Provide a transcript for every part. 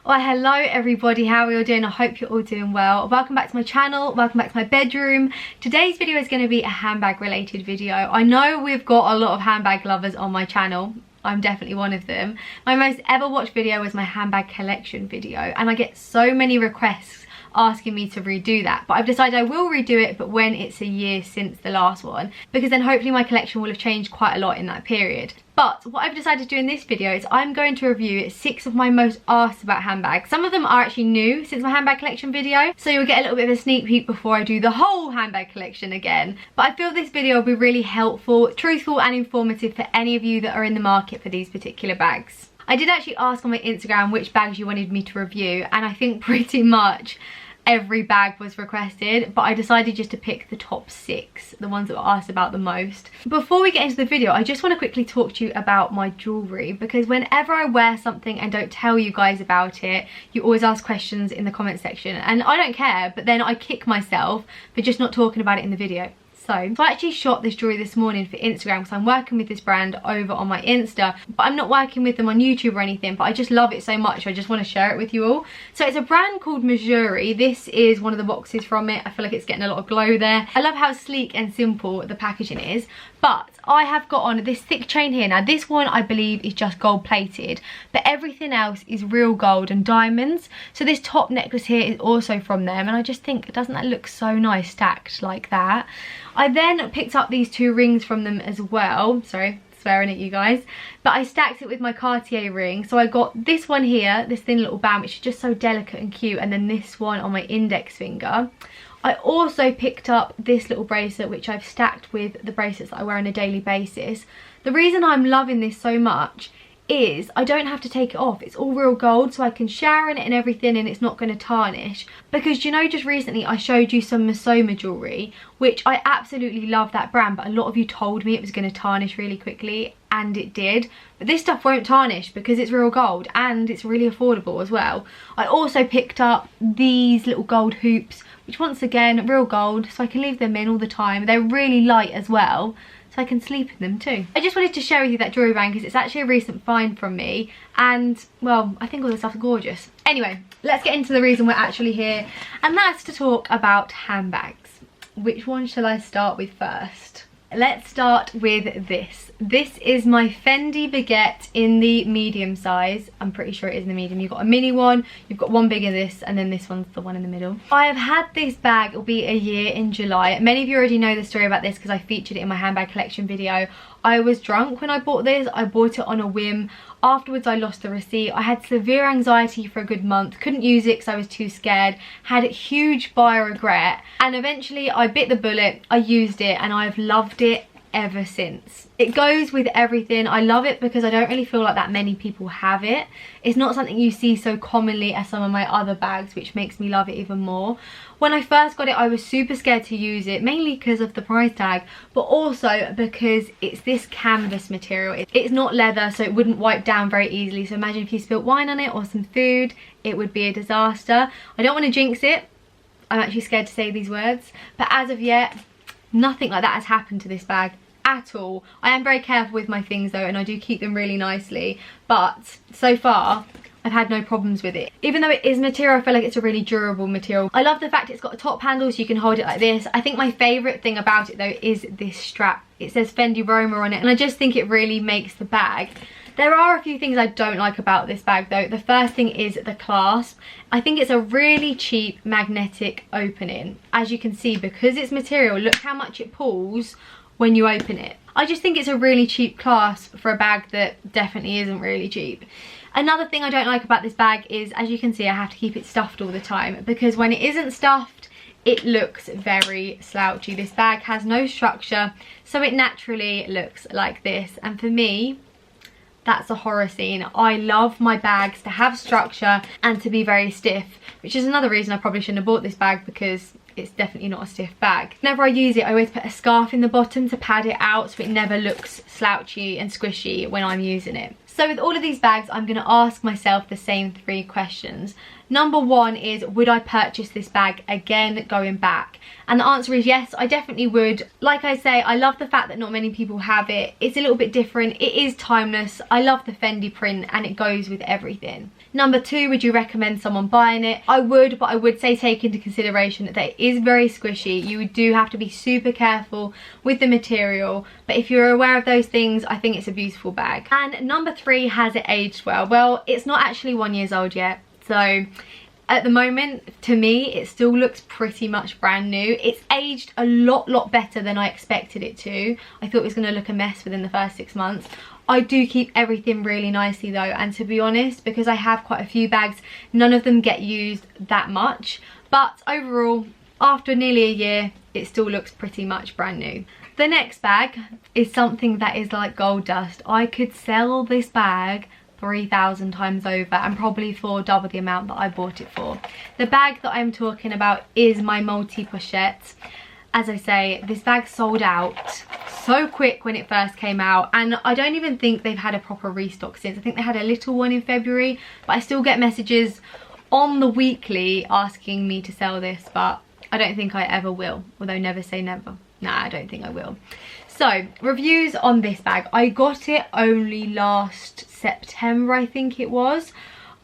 Well, hello everybody, how are you all doing? I hope you're all doing well. Welcome back to my channel, welcome back to my bedroom. Today's video is going to be a handbag related video. I know we've got a lot of handbag lovers on my channel. I'm definitely one of them. My most ever watched video was my handbag collection video, and I get so many requests asking me to redo that, but I've decided I will redo it, but when it's a year since the last one, because then hopefully my collection will have changed quite a lot in that period. But what I've decided to do in this video is I'm going to review 6 of my most asked about handbags. Some of them are actually new since my handbag collection video, so you'll get a little bit of a sneak peek before I do the whole handbag collection again. But I feel this video will be really helpful, truthful and informative for any of you that are in the market for these particular bags. I did actually ask on my Instagram which bags you wanted me to review, and I think pretty much every bag was requested, but I decided just to pick the top 6, the ones that were asked about the most. Before we get into the video, I just want to quickly talk to you about my jewellery, because whenever I wear something and don't tell you guys about it, you always ask questions in the comment section, and I don't care, but then I kick myself for just not talking about it in the video. So I actually shot this jewellery this morning for Instagram because I'm working with this brand over on my Insta, but I'm not working with them on YouTube or anything, but I just love it so much I just want to share it with you all. So it's a brand called Missouri. This is one of the boxes from it. I feel like it's getting a lot of glow there. I love how sleek and simple the packaging is, but I have got on this thick chain here. Now this one I believe is just gold plated, but everything else is real gold and diamonds. So this top necklace here is also from them, and I just think, doesn't that look so nice stacked like that? I then picked up these 2 rings from them as well. Sorry, swearing at you guys. But I stacked it with my Cartier ring. So I got this one here, this thin little band, which is just so delicate and cute, and then this one on my index finger. I also picked up this little bracelet, which I've stacked with the bracelets that I wear on a daily basis. The reason I'm loving this so much is I don't have to take it off. It's all real gold, so I can shower in it and everything, and it's not going to tarnish. Because you know, just recently I showed you some Masoma jewellery, which I absolutely love that brand, but a lot of you told me it was going to tarnish really quickly, and it did. But this stuff won't tarnish because it's real gold and it's really affordable as well. I also picked up these little gold hoops, which once again, real gold, so I can leave them in all the time. They're really light as well, so I can sleep in them too. I just wanted to share with you that jewellery bag because it's actually a recent find from me, and well, I think all the stuff's gorgeous. Anyway, let's get into the reason we're actually here, and that's to talk about handbags. Which one shall I start with first? Let's start with this. This is my Fendi baguette in the medium size. I'm pretty sure it is in the medium. You've got a mini one, you've got one bigger this, and then this one's the one in the middle. I have had this bag, it'll be a year in July. Many of you already know the story about this because I featured it in my handbag collection video. I was drunk when I bought this. I bought it on a whim. Afterwards I lost the receipt. I had severe anxiety for a good month, couldn't use it because I was too scared, had a huge buyer regret, and eventually I bit the bullet, I used it, and I've loved it ever since. It goes with everything. I love it because I don't really feel like that many people have it. It's not something you see so commonly as some of my other bags, which makes me love it even more. When I first got it, I was super scared to use it, mainly because of the price tag, but also because it's this canvas material. It's not leather, so it wouldn't wipe down very easily. So imagine if you spilt wine on it or some food, it would be a disaster. I don't want to jinx it. I'm actually scared to say these words, but as of yet, nothing like that has happened to this bag at all. I am very careful with my things though, and I do keep them really nicely, but so far I've had no problems with it. Even though it is material, I feel like it's a really durable material. I love the fact it's got a top handle so you can hold it like this. I think my favourite thing about it though is this strap. It says Fendi Roma on it, and I just think it really makes the bag. There are a few things I don't like about this bag though. The first thing is the clasp. I think it's a really cheap magnetic opening. As you can see, because it's material, look how much it pulls when you open it. I just think it's a really cheap clasp for a bag that definitely isn't really cheap. Another thing I don't like about this bag is, as you can see, I have to keep it stuffed all the time, because when it isn't stuffed, it looks very slouchy. This bag has no structure, so it naturally looks like this, and for me, that's a horror scene. I love my bags to have structure and to be very stiff, which is another reason I probably shouldn't have bought this bag, because it's definitely not a stiff bag. Whenever I use it, I always put a scarf in the bottom to pad it out so it never looks slouchy and squishy when I'm using it. So with all of these bags, I'm going to ask myself the same 3 questions. Number 1 is, would I purchase this bag again going back? And the answer is yes, I definitely would. Like I say, I love the fact that not many people have it. It's a little bit different. It is timeless. I love the Fendi print and it goes with everything. Number 2, would you recommend someone buying it? I would, but I would say take into consideration that it is very squishy. You do have to be super careful with the material, but if you're aware of those things, I think it's a beautiful bag. And number 3, has it aged well? Well, it's not actually 1 year old yet, so at the moment, to me, it still looks pretty much brand new. It's aged a lot better than I expected it to. I thought it was going to look a mess within the first 6 months. I do keep everything really nicely though, and to be honest, because I have quite a few bags, none of them get used that much. But overall, after nearly a year, it still looks pretty much brand new. The next bag is something that is like gold dust. I could sell this bag 3,000 times over and probably for double the amount that I bought it for. The bag that I'm talking about is my multi-pochette. As I say, this bag sold out so quick when it first came out, and I don't even think they've had a proper restock since. I think they had a little one in February, but I still get messages on the weekly asking me to sell this, but I don't think I ever will, although never say never. Nah, I don't think I will. So, reviews on this bag. I got it only last September, I think it was.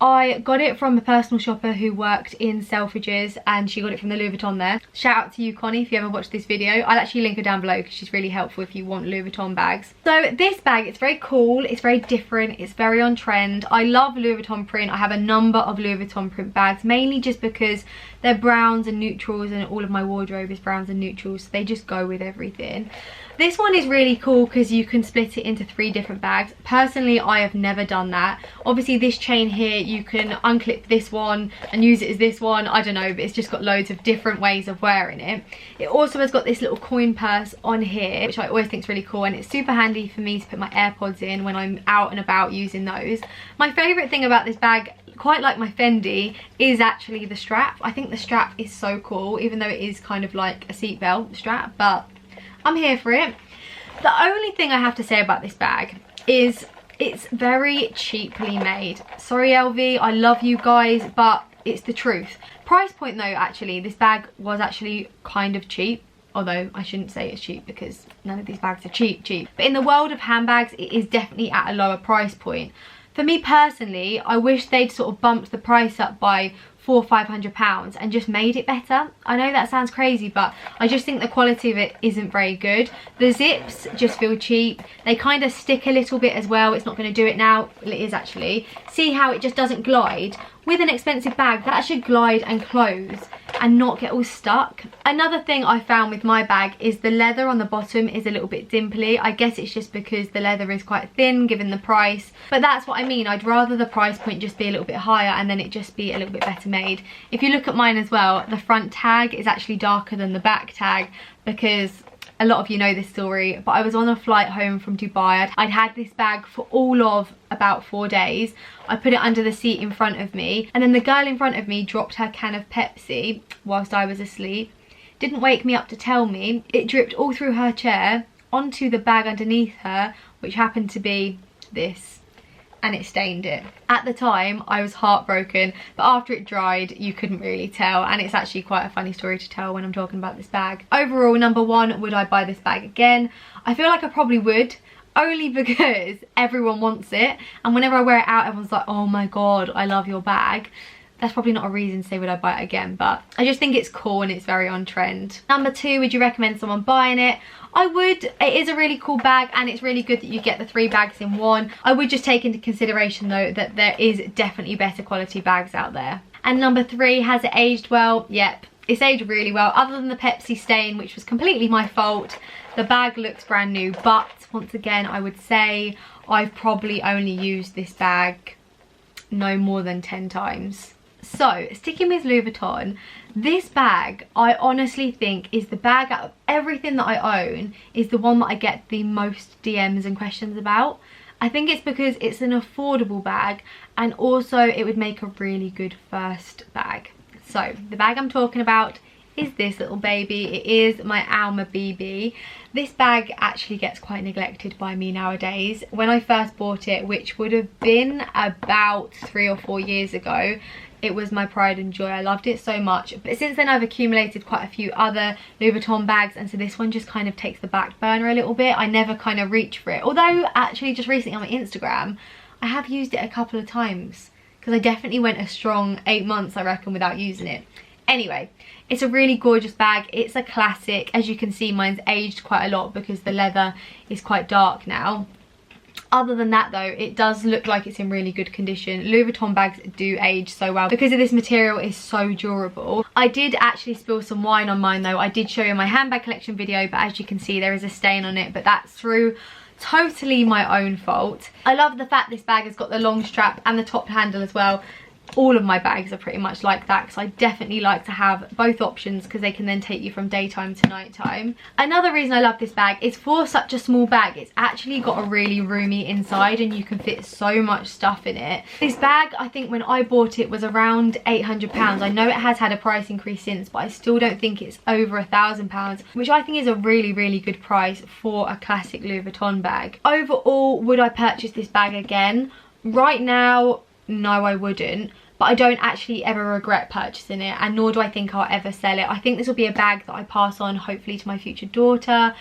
I got it from a personal shopper who worked in Selfridges, and she got it from the Louis Vuitton there. Shout out to you, Connie, if you ever watched this video. I'll actually link her down below because she's really helpful if you want Louis Vuitton bags. So this bag, it's very cool, it's very different, it's very on trend. I love Louis Vuitton print. I have a number of Louis Vuitton print bags, mainly just because they're browns and neutrals, and all of my wardrobe is browns and neutrals, so they just go with everything. This one is really cool because you can split it into 3 different bags. Personally, I have never done that. Obviously, this chain here, you can unclip this one and use it as this one. I don't know, but it's just got loads of different ways of wearing it. It also has got this little coin purse on here, which I always think is really cool, and it's super handy for me to put my AirPods in when I'm out and about using those. My favourite thing about this bag, quite like my Fendi, is actually the strap. I think the strap is so cool, even though it is kind of like a seatbelt strap, but I'm here for it. The only thing I have to say about this bag is it's very cheaply made. Sorry LV, I love you guys, but it's the truth. Price point though, actually, this bag was actually kind of cheap. Although I shouldn't say it's cheap because none of these bags are cheap. But in the world of handbags, it is definitely at a lower price point. For me personally, I wish they'd sort of bumped the price up by £400 or £500 and just made it better. I know that sounds crazy, but I just think the quality of it isn't very good. The zips just feel cheap. They kind of stick a little bit as well. It's not going to do it now. Well, it is actually. See how it just doesn't glide? With an expensive bag, that should glide and close and not get all stuck. Another thing I found with my bag is the leather on the bottom is a little bit dimply. I guess it's just because the leather is quite thin given the price, but that's what I mean. I'd rather the price point just be a little bit higher and then it just be a little bit better made. If you look at mine as well, the front tag is actually darker than the back tag because a lot of you know this story, but I was on a flight home from Dubai. I'd had this bag for all of about 4 days. I put it under the seat in front of me, and then the girl in front of me dropped her can of Pepsi whilst I was asleep. Didn't wake me up to tell me. It dripped all through her chair onto the bag underneath her, which happened to be this, and it stained it. At the time, I was heartbroken, but after it dried, you couldn't really tell, and it's actually quite a funny story to tell when I'm talking about this bag. Overall, number one, would I buy this bag again? I feel like I probably would, only because everyone wants it, and whenever I wear it out, everyone's like, oh my god, I love your bag. That's probably not a reason to say would I buy it again, but I just think it's cool and it's very on trend. Number two, would you recommend someone buying it? I would. It is a really cool bag and it's really good that you get the 3 bags in one. I would just take into consideration though that there is definitely better quality bags out there. And number 3, has it aged well? Yep, it's aged really well. Other than the Pepsi stain, which was completely my fault, the bag looks brand new. But once again, I would say I've probably only used this bag no more than 10 times. So, sticking with Louis Vuitton, this bag I honestly think is the bag out of everything that I own is the one that I get the most DMs and questions about. I think it's because it's an affordable bag and also it would make a really good first bag. So, the bag I'm talking about is this little baby. It is my Alma BB. This bag actually gets quite neglected by me nowadays. When I first bought it, which would have been about 3 or 4 years ago, it was my pride and joy. I loved it so much. But since then I've accumulated quite a few other Louis Vuitton bags, and so this one just kind of takes the back burner a little bit. I never kind of reach for it. Although actually just recently on my Instagram, I have used it a couple of times because I definitely went a strong 8 months, I reckon, without using it. Anyway, it's a really gorgeous bag. It's a classic. As you can see, mine's aged quite a lot because the leather is quite dark now. Other than that though, it does look like it's in really good condition. Louis Vuitton bags do age so well because of this material is so durable. I did actually spill some wine on mine though. I did show you my handbag collection video, but as you can see there is a stain on it, but that's through totally my own fault. I love the fact this bag has got the long strap and the top handle as well. All of my bags are pretty much like that, because I definitely like to have both options because they can then take you from daytime to nighttime. Another reason I love this bag is for such a small bag, it's actually got a really roomy inside and you can fit so much stuff in it. This bag, I think when I bought it, was around £800. I know it has had a price increase since, but I still don't think it's over £1,000, which I think is a really, really good price for a classic Louis Vuitton bag. Overall, would I purchase this bag again? Right now, no, I wouldn't. But I don't actually ever regret purchasing it, and nor do I think I'll ever sell it. I think this will be a bag that I pass on, hopefully, to my future daughter.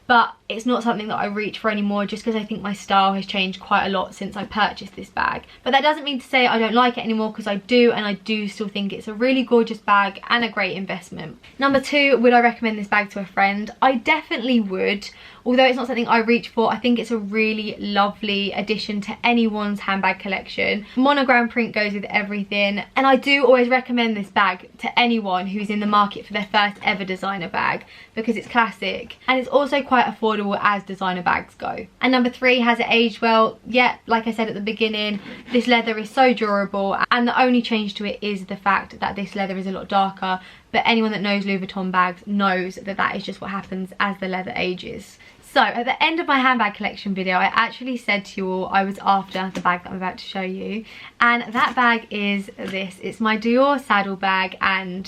But it's not something that I reach for anymore, just because I think my style has changed quite a lot since I purchased this bag. But that doesn't mean to say I don't like it anymore, because I do, and I do still think it's a really gorgeous bag and a great investment. Number 2, would I recommend this bag to a friend? I definitely would. Although it's not something I reach for, I think it's a really lovely addition to anyone's handbag collection. Monogram print goes with everything, and I do always recommend this bag to anyone who's in the market for their first ever designer bag, because it's classic and it's also quite affordable as designer bags go. And number 3, has it aged well? Yeah, like I said at the beginning, this leather is so durable, and the only change to it is the fact that this leather is a lot darker. But anyone that knows Louis Vuitton bags knows that that is just what happens as the leather ages. So at the end of my handbag collection video, I actually said to you all I was after the bag that I'm about to show you, and that bag is this. It's my Dior saddle bag, and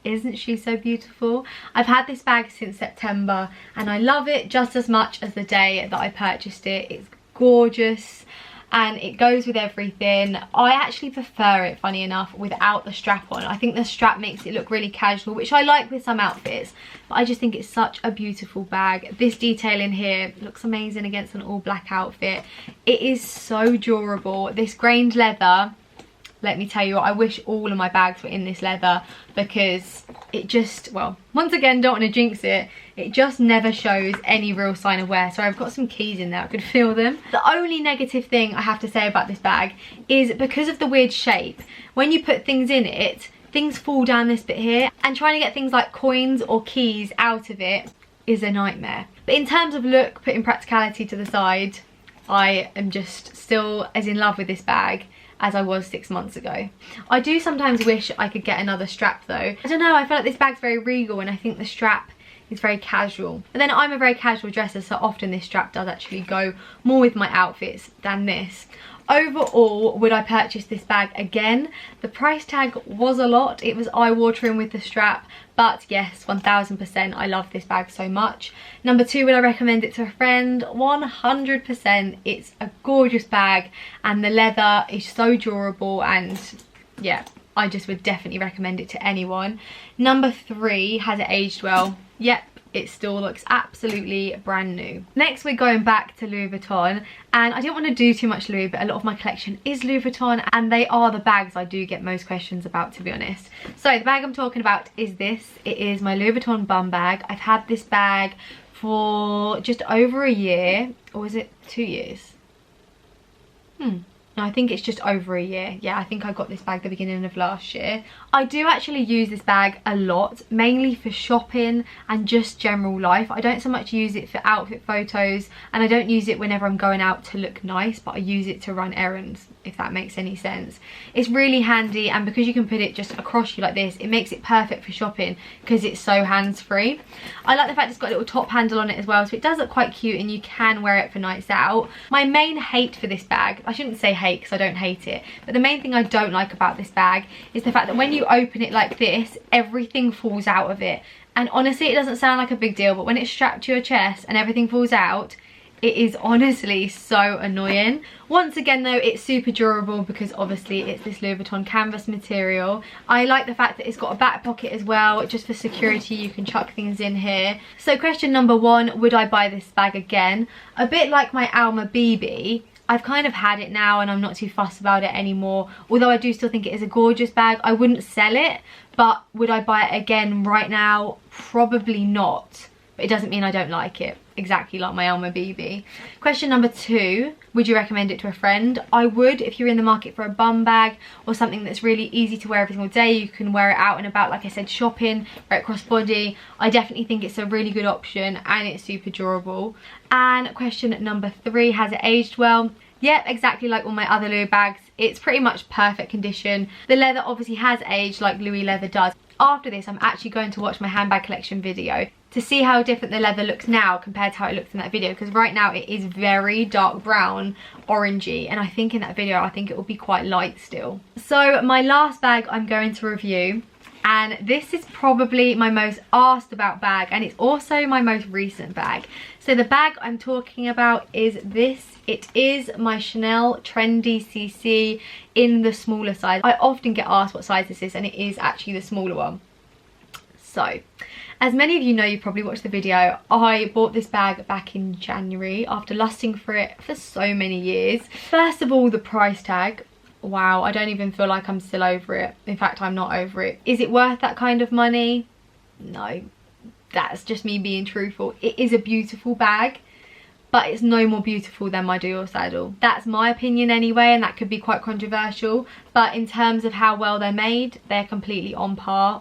isn't she so beautiful? I've had this bag since September and I love it just as much as the day that I purchased it. It's gorgeous and it goes with everything. I actually prefer it, funny enough, without the strap on. I think the strap makes it look really casual, which I like with some outfits, but I just think it's such a beautiful bag. This detail in here looks amazing against an all black outfit. It is so durable. This grained leather, let me tell you, I wish all of my bags were in this leather, because it just, well, once again, don't want to jinx it, it just never shows any real sign of wear. So I've got some keys in there, I could feel them. The only negative thing I have to say about this bag is because of the weird shape, when you put things in it, things fall down this bit here, and trying to get things like coins or keys out of it is a nightmare. But in terms of look, putting practicality to the side, I am just still as in love with this bag as I was 6 months ago. I do sometimes wish I could get another strap though. I don't know, I feel like this bag's very regal and I think the strap is very casual. But then I'm a very casual dresser, so often this strap does actually go more with my outfits than this. Overall, would I purchase this bag again? The price tag was a lot. It was eye-watering with the strap, but yes, 1000%, I love this bag so much. Number 2, would I recommend it to a friend? 100%. It's a gorgeous bag and the leather is so durable, and yeah, I just would definitely recommend it to anyone. Number 3, has it aged well? Yep. It still looks absolutely brand new. Next, we're going back to Louis Vuitton, and I didn't want to do too much Louis, but a lot of my collection is Louis Vuitton, and they are the bags I do get most questions about, to be honest. So the bag I'm talking about is this. It is my Louis Vuitton bum bag. I've had this bag for just over a year, or is it 2 years? No, I think it's just over a year. Yeah, I think I got this bag the beginning of last year. I do actually use this bag a lot, mainly for shopping and just general life. I don't so much use it for outfit photos, and I don't use it whenever I'm going out to look nice, but I use it to run errands, if that makes any sense. It's really handy, and because you can put it just across you like this, it makes it perfect for shopping because it's so hands-free. I like the fact it's got a little top handle on it as well, so it does look quite cute and you can wear it for nights out. My main hate for this bag, I shouldn't say hate because I don't hate it, but the main thing I don't like about this bag is the fact that when you open it like this, everything falls out of it. And honestly, it doesn't sound like a big deal, but when it's strapped to your chest and everything falls out, it is honestly so annoying. Once again though, it's super durable because obviously it's this Louis Vuitton canvas material. I like the fact that it's got a back pocket as well, just for security. You can chuck things in here. So question number 1, would I buy this bag again? A bit like my Alma BB, I've kind of had it now and I'm not too fussed about it anymore. Although I do still think it is a gorgeous bag. I wouldn't sell it, but would I buy it again right now? Probably not. But it doesn't mean I don't like it. Exactly like my Alma BB. Question number 2, would you recommend it to a friend? I would, if you're in the market for a bum bag or something that's really easy to wear every single day. You can wear it out and about, like I said, shopping, wear it crossbody. I definitely think it's a really good option and it's super durable. And question number 3, has it aged well? Yep, exactly like all my other Louis bags. It's pretty much perfect condition. The leather obviously has aged like Louis leather does. After this, I'm actually going to watch my handbag collection video to see how different the leather looks now compared to how it looked in that video, because right now it is very dark brown, orangey, and I think in that video I think it will be quite light still. So my last bag I'm going to review, and this is probably my most asked about bag, and it's also my most recent bag. So the bag I'm talking about is this. It is my Chanel Trendy CC in the smaller size. I often get asked what size this is, and it is actually the smaller one. So, as many of you know, you probably watched the video, I bought this bag back in January after lusting for it for so many years. First of all, the price tag. Wow, I don't even feel like I'm still over it. In fact, I'm not over it. Is it worth that kind of money? No, that's just me being truthful. It is a beautiful bag, but it's no more beautiful than my Dior saddle. That's my opinion anyway, and that could be quite controversial. But in terms of how well they're made, they're completely on par.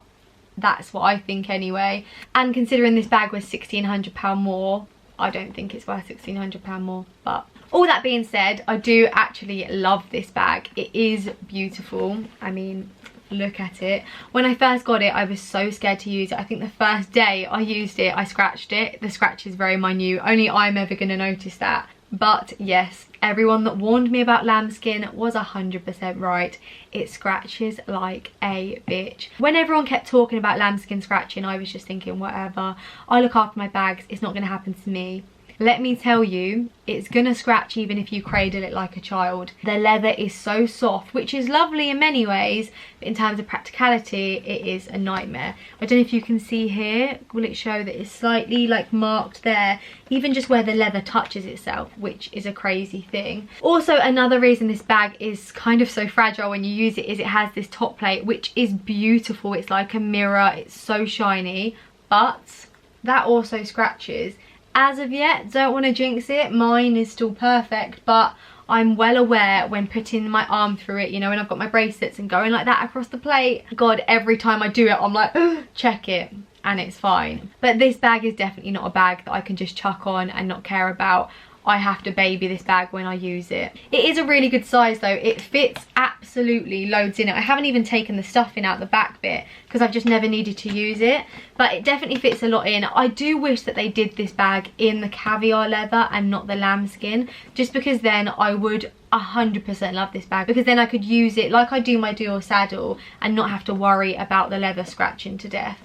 That's what I think anyway. And considering this bag was £1,600 more, I don't think it's worth £1,600 more. But all that being said, I do actually love this bag. It is beautiful. I mean, look at it. When I first got it, I was so scared to use it. I think the first day I used it, I scratched it. The scratch is very minute. Only I'm ever going to notice that. But yes, everyone that warned me about lambskin was 100% right. It scratches like a bitch. When everyone kept talking about lambskin scratching, I was just thinking, whatever. I look after my bags. It's not going to happen to me. Let me tell you, it's gonna scratch even if you cradle it like a child. The leather is so soft, which is lovely in many ways, but in terms of practicality, it is a nightmare. I don't know if you can see here, will it show that it's slightly like marked there, even just where the leather touches itself, which is a crazy thing. Also, another reason this bag is kind of so fragile when you use it is it has this top plate, which is beautiful. It's like a mirror, it's so shiny, but that also scratches. As of yet, don't want to jinx it, mine is still perfect, but I'm well aware when putting my arm through it, you know, when I've got my bracelets and going like that across the plate, God, every time I do it, I'm like, check it, and it's fine. But this bag is definitely not a bag that I can just chuck on and not care about. I have to baby this bag when I use it. It is a really good size though. It fits absolutely loads in it. I haven't even taken the stuffing out the back bit because I've just never needed to use it, but it definitely fits a lot in. I do wish that they did this bag in the caviar leather and not the lambskin, just because then I would 100% love this bag, because then I could use it like I do my Dior saddle and not have to worry about the leather scratching to death.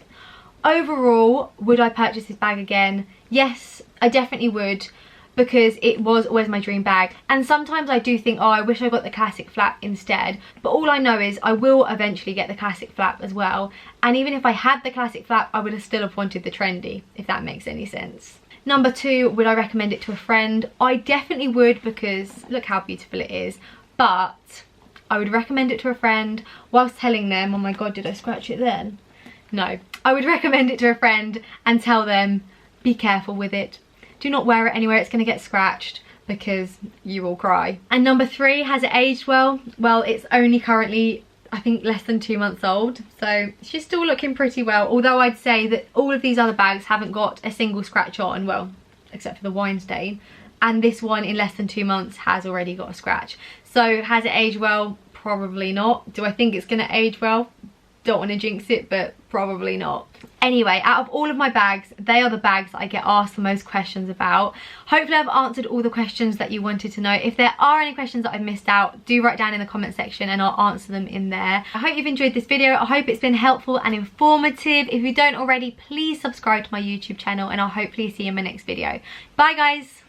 Overall, would I purchase this bag again? Yes, I definitely would, because it was always my dream bag. And sometimes I do think, oh, I wish I got the classic flap instead, but all I know is I will eventually get the classic flap as well, and even if I had the classic flap, I would have still have wanted the trendy, if that makes any sense. Number 2, would I recommend it to a friend? I definitely would, because look how beautiful it is, but I would recommend it to a friend whilst telling them, oh my god, did I scratch it then? No, I would recommend it to a friend and tell them, be careful with it. Do not wear it anywhere it's going to get scratched, because you will cry. And number 3, has it aged well? Well, it's only currently, I think, less than 2 months old, so she's still looking pretty well. Although I'd say that all of these other bags haven't got a single scratch on, well, except for the wine stain. And this one in less than 2 months has already got a scratch. So has it aged well? Probably not. Do I think it's going to age well? Don't want to jinx it, but probably not. Anyway, out of all of my bags, they are the bags that I get asked the most questions about. Hopefully I've answered all the questions that you wanted to know. If there are any questions that I've missed out, do write down in the comment section and I'll answer them in there. I hope you've enjoyed this video. I hope it's been helpful and informative. If you don't already, please subscribe to my YouTube channel, and I'll hopefully see you in my next video. Bye guys!